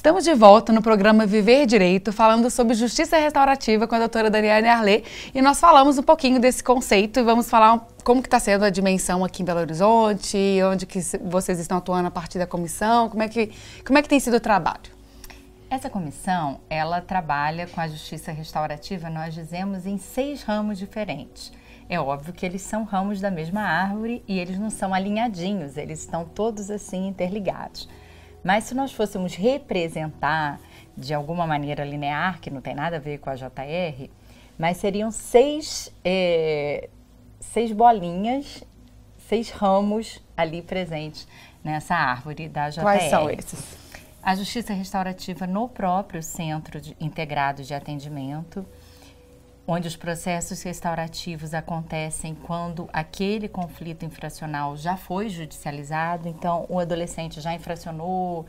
Estamos de volta no programa Viver Direito, falando sobre justiça restaurativa com a doutora Daniele Arlê. E nós falamos um pouquinho desse conceito e vamos falar como que está sendo a dimensão aqui em Belo Horizonte, onde que vocês estão atuando a partir da comissão, como é que tem sido o trabalho? Essa comissão, ela trabalha com a justiça restaurativa, nós dizemos, em 6 ramos diferentes. É óbvio que eles são ramos da mesma árvore e eles não são alinhadinhos, eles estão todos assim interligados. Mas se nós fôssemos representar de alguma maneira linear, que não tem nada a ver com a JR, mas seriam 6 bolinhas, 6 ramos ali presentes nessa árvore da JR. Quais são esses? A justiça restaurativa no próprio Centro Integrado de Atendimento, onde os processos restaurativos acontecem quando aquele conflito infracional já foi judicializado, então o adolescente já infracionou,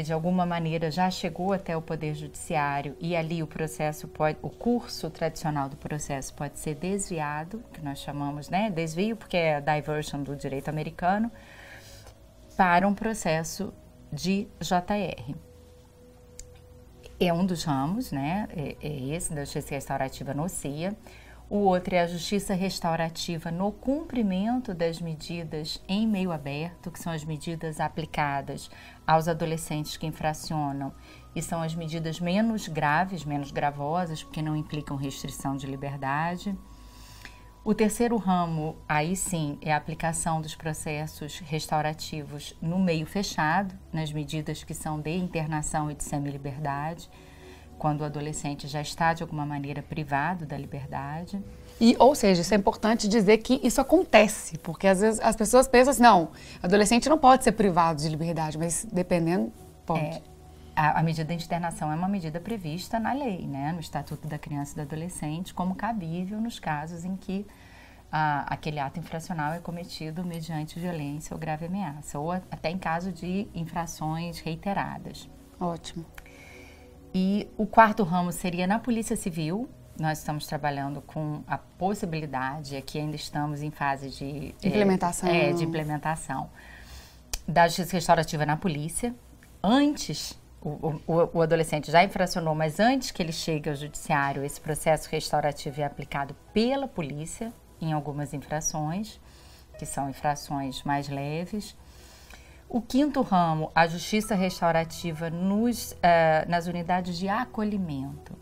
de alguma maneira já chegou até o Poder Judiciário e ali o curso tradicional do processo pode ser desviado, que nós chamamos, desvio, porque é a diversion do direito americano, para um processo de JR. É um dos ramos, é esse da justiça restaurativa no CIA. O outro é a justiça restaurativa no cumprimento das medidas em meio aberto, que são as medidas aplicadas aos adolescentes que infracionam e são as medidas menos graves, menos gravosas, porque não implicam restrição de liberdade. O terceiro ramo, aí sim, é a aplicação dos processos restaurativos no meio fechado, nas medidas que são de internação e de semi-liberdade, quando o adolescente já está, de alguma maneira, privado da liberdade. Ou seja, isso é importante dizer que isso acontece, porque às vezes as pessoas pensam assim, não, adolescente não pode ser privado de liberdade, mas dependendo, pode. A medida de internação é uma medida prevista na lei, no Estatuto da Criança e do Adolescente, como cabível nos casos em que aquele ato infracional é cometido mediante violência ou grave ameaça, ou até em caso de infrações reiteradas. Ótimo. E o quarto ramo seria na Polícia Civil. Nós estamos trabalhando com a possibilidade, aqui ainda estamos em fase de implementação da justiça restaurativa na polícia. Antes, o adolescente já infracionou, mas antes que ele chegue ao judiciário, esse processo restaurativo é aplicado pela polícia em algumas infrações, que são infrações mais leves. O quinto ramo, a justiça restaurativa nas unidades de acolhimento,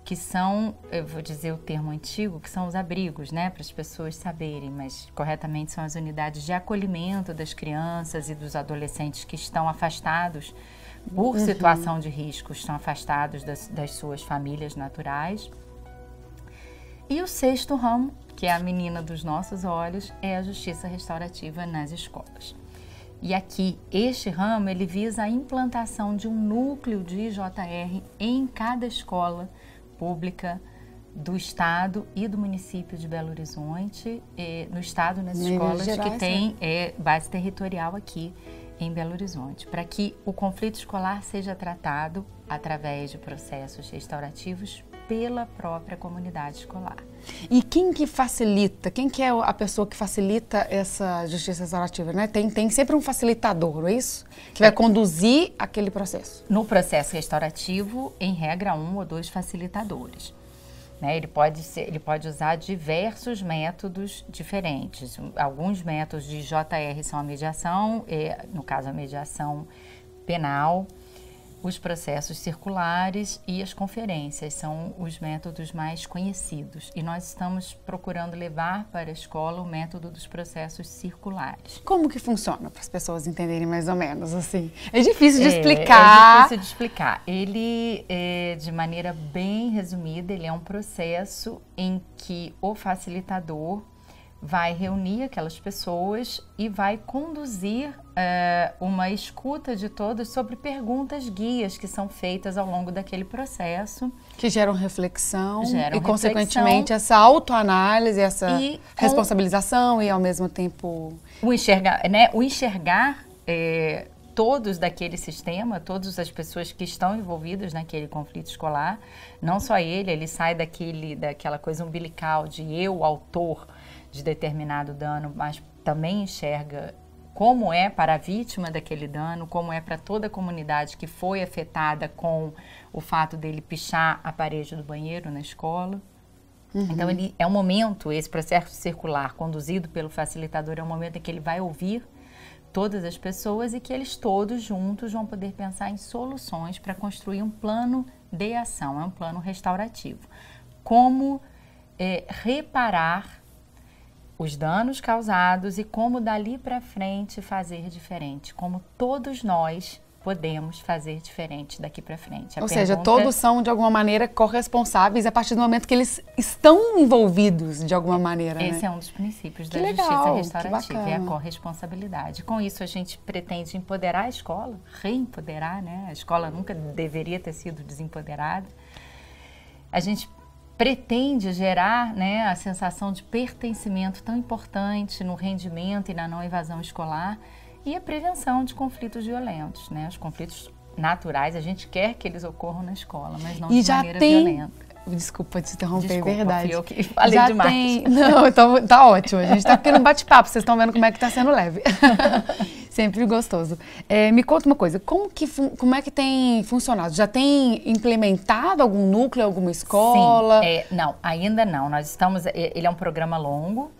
que são, eu vou dizer o termo antigo, que são os abrigos, para as pessoas saberem, mas corretamente são as unidades de acolhimento das crianças e dos adolescentes que estão afastados por situação de risco, estão afastados das suas famílias naturais. E o sexto ramo, que é a menina dos nossos olhos, é a justiça restaurativa nas escolas. E aqui, este ramo, ele visa a implantação de um núcleo de JR em cada escola pública do Estado e do município de Belo Horizonte, no Estado, nas escolas que tem base territorial aqui em Belo Horizonte, para que o conflito escolar seja tratado através de processos restaurativos pela própria comunidade escolar. E quem que facilita? Quem que é a pessoa que facilita essa justiça restaurativa, Tem sempre um facilitador, não é isso? Que vai conduzir aquele processo. No processo restaurativo, em regra, 1 ou 2 facilitadores. Ele pode usar diversos métodos diferentes. Alguns métodos de JR são a mediação, no caso a mediação penal, os processos circulares e as conferências são os métodos mais conhecidos. E nós estamos procurando levar para a escola o método dos processos circulares. Como que funciona, para as pessoas entenderem mais ou menos assim? É difícil de explicar. É difícil de explicar. Ele, de maneira bem resumida, ele é um processo em que o facilitador vai reunir aquelas pessoas e vai conduzir uma escuta de todos sobre perguntas guias que são feitas ao longo daquele processo. Que geram reflexão consequentemente, essa autoanálise, essa responsabilização e, ao mesmo tempo... O enxergar todos daquele sistema, todas as pessoas que estão envolvidas naquele conflito escolar, não só ele sai daquela coisa umbilical de eu, autor de determinado dano, mas também enxerga como é para a vítima daquele dano, como é para toda a comunidade que foi afetada com o fato dele pichar a parede do banheiro na escola. Então, é um momento, esse processo circular conduzido pelo facilitador, é um momento em que ele vai ouvir todas as pessoas e que eles todos juntos vão poder pensar em soluções para construir um plano de ação, é um plano restaurativo. Como reparar os danos causados e como dali para frente fazer diferente, como todos nós podemos fazer diferente daqui para frente. Ou seja, todos são, de alguma maneira, corresponsáveis a partir do momento que eles estão envolvidos, de alguma maneira. Esse né? é um dos princípios da justiça restaurativa, é a corresponsabilidade. Com isso, a gente pretende empoderar a escola, reempoderar, né? A escola nunca deveria ter sido desempoderada. A gente pretende gerar, né, a sensação de pertencimento tão importante no rendimento e na não evasão escolar, e a prevenção de conflitos violentos, né? Os conflitos naturais, a gente quer que eles ocorram na escola, mas não de maneira violenta. Desculpa te interromper, é verdade. Fui eu que falei demais. Não, então tá ótimo. A gente tá aqui no bate-papo, vocês estão vendo como é que tá sendo leve. Sempre gostoso. Me conta uma coisa, como é que tem funcionado? Já tem implementado algum núcleo, alguma escola? Sim, não, ainda não. Nós estamos, ele é um programa longo.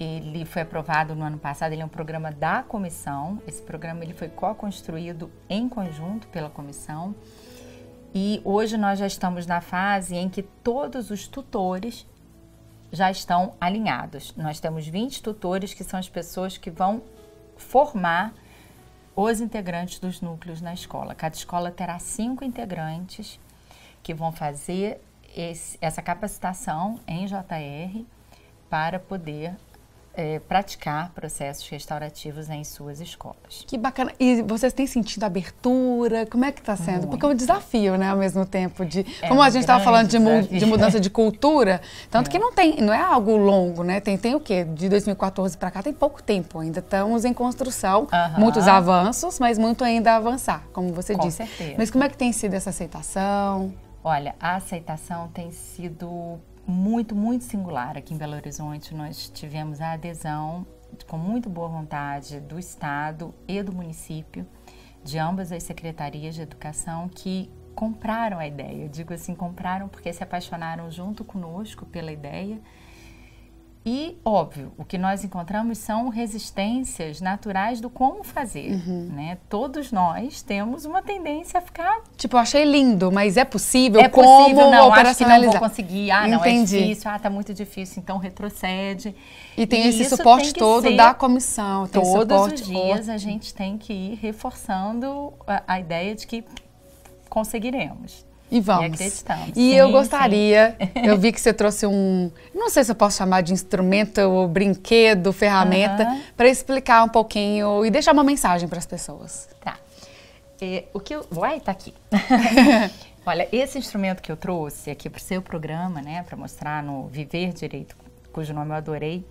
Ele foi aprovado no ano passado, ele é um programa da comissão. Esse programa ele foi co-construído em conjunto pela comissão. E hoje nós já estamos na fase em que todos os tutores já estão alinhados. Nós temos 20 tutores, que são as pessoas que vão formar os integrantes dos núcleos na escola. Cada escola terá 5 integrantes que vão fazer essa capacitação em JR para poder praticar processos restaurativos em suas escolas. Que bacana. E vocês têm sentido abertura? Como é que está sendo? Porque é um desafio, né, ao mesmo tempo. Como a gente estava falando de mudança de cultura, tanto que não é algo longo, né? Tem o quê? De 2014 para cá tem pouco tempo. Ainda estamos em construção, muitos avanços, mas muito ainda a avançar, como você disse. Com certeza. Mas como é que tem sido essa aceitação? Olha, a aceitação tem sido muito, muito singular. Aqui em Belo Horizonte nós tivemos a adesão com muito boa vontade do Estado e do município, de ambas as secretarias de educação, que compraram a ideia. Eu digo assim, compraram porque se apaixonaram junto conosco pela ideia. E, óbvio, o que nós encontramos são resistências naturais do como fazer, né? Todos nós temos uma tendência a ficar... Tipo, eu achei lindo, mas é possível? Não, operacionalizar? Acho que não vou conseguir. Não, é Entendi. difícil. Tá muito difícil, então retrocede. E tem esse suporte todo da comissão. Tem todos os dias a gente tem que ir reforçando a ideia de que conseguiremos. E vamos. E acreditamos. E eu gostaria, eu vi que você trouxe não sei se eu posso chamar de instrumento, ou brinquedo, ferramenta, para explicar um pouquinho e deixar uma mensagem para as pessoas. Tá. Tá aqui. Olha, esse instrumento que eu trouxe aqui para o seu programa, né, para mostrar no Viver Direito, cujo nome eu adorei,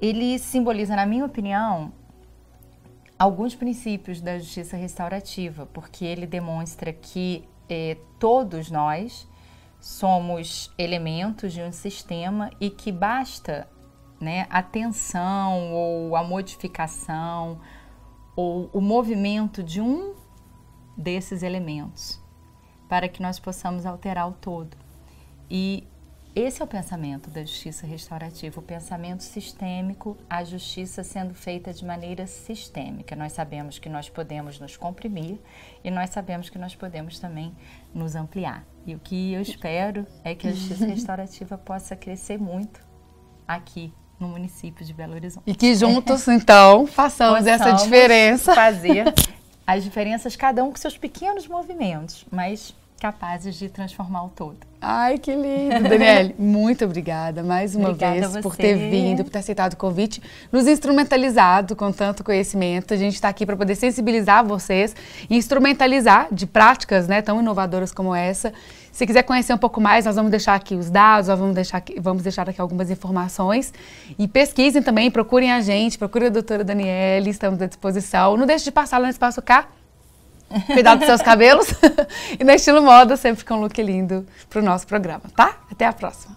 ele simboliza, na minha opinião, alguns princípios da justiça restaurativa, porque ele demonstra que todos nós somos elementos de um sistema e que basta, né, a tensão ou a modificação ou o movimento de um desses elementos para que nós possamos alterar o todo. E esse é o pensamento da justiça restaurativa, o pensamento sistêmico, a justiça sendo feita de maneira sistêmica. Nós sabemos que nós podemos nos comprimir e nós sabemos que nós podemos também nos ampliar. E o que eu espero é que a justiça restaurativa possa crescer muito aqui no município de Belo Horizonte. E que juntos, então, façamos essa diferença. Fazer as diferenças, cada um com seus pequenos movimentos, mas capazes de transformar o todo. Ai, que lindo, Daniele. Muito obrigada mais uma vez por ter vindo, por ter aceitado o convite, nos instrumentalizado com tanto conhecimento. A gente está aqui para poder sensibilizar vocês e instrumentalizar de práticas, né, tão inovadoras como essa. Se quiser conhecer um pouco mais, nós vamos deixar aqui os dados, vamos deixar aqui algumas informações. E pesquisem também, procurem a gente, procurem a doutora Daniele, estamos à disposição. Não deixe de passar lá no Espaço K. Cuidar dos seus cabelos e no estilo moda, sempre com um look lindo para o nosso programa, tá? Até a próxima!